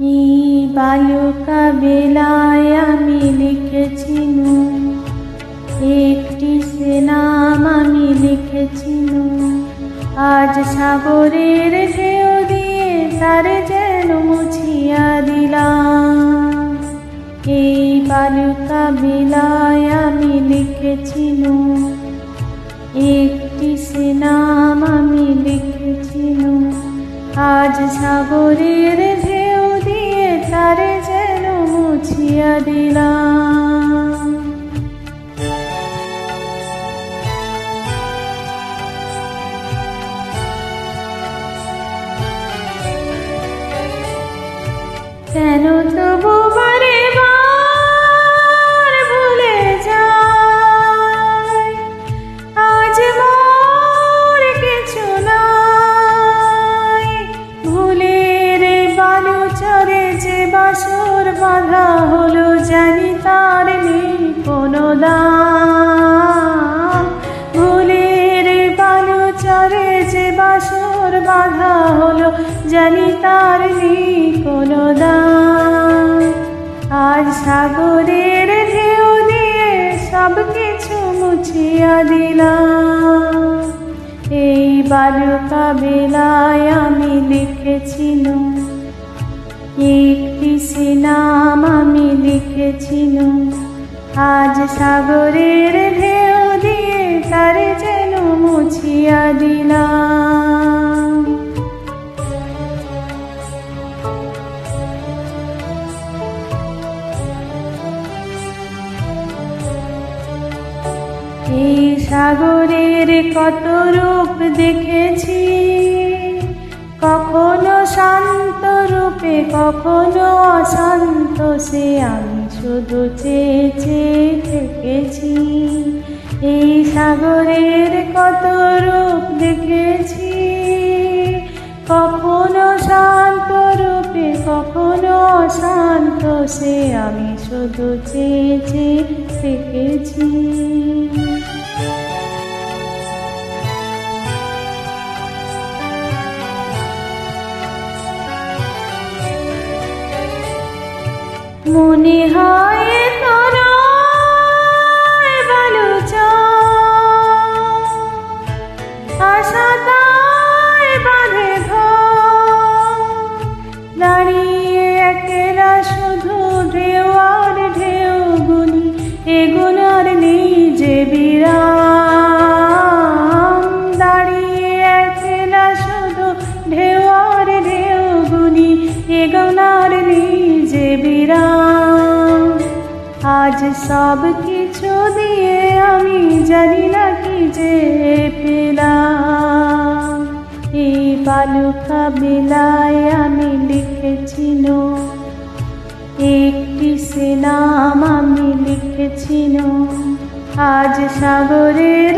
এই বালুকা বেলায় আমি লিখেছি একটি সে নাম আমি লিখেছি আজ সাগরের ঢেউ দিয়ে তার যেন মুছিয়া দিলাম। এই বালুকা বেলায় আমি লিখেছি একটি সে নাম আমি লিখেছি আজ সাগরের ঢেউ দিয়ে তার যেন মুছিয়া দিলাম। কেন তবু বারে বার ভুলে যাই আজ মোর কিছু নাই। ভুলের বালু চরে যে বাসর বাঁধা হলো জানি তার নেই কোনো দাম। ভুলের বালু চরে যে বাসর বাঁধা হলো জানি তার নেই কোনো দাম। আজ সাগরের ঢেউ দিয়ে সব কিছু মুছিয়া দিলাম। এই বালুকা বেলায় আমি লিখেছি একটি সে নাম আমি লিখেছি আজ সাগরের ঢেউ দিয়ে তার যেন মুছিয়া দিলাম। এই সাগরের কত রূপ দেখেছি, কখনো শান্ত রূপে কখনো অশান্ত, সে আমি শুধু চেয়ে চেয়ে থেকেছি। এই সাগরের কত রূপ দেখেছি, কখনো শান্ত রূপে কখনো অশান্ত, সে আমি শুধু চেয়ে চেয়ে থেকেছি। মনে হয় তোরা আশা তাই বাঁধে দাঁড়িয়ে একেরা শুধু ঢেউ আর ঢেউ গুনি, এগুনার নেই যে বিরাম। দাঁড়িয়ে একেরা শুধু ঢেউ আর ঢেউ গুনি, এগুনার নেই যে বিরাম। আজ সব কিছু দিয়ে আমি জানি না কি যে পেলাম। এই বালুকা বেলায় আমি লিখেছি একটি সে নাম আমি লিখেছি আজ সাগরের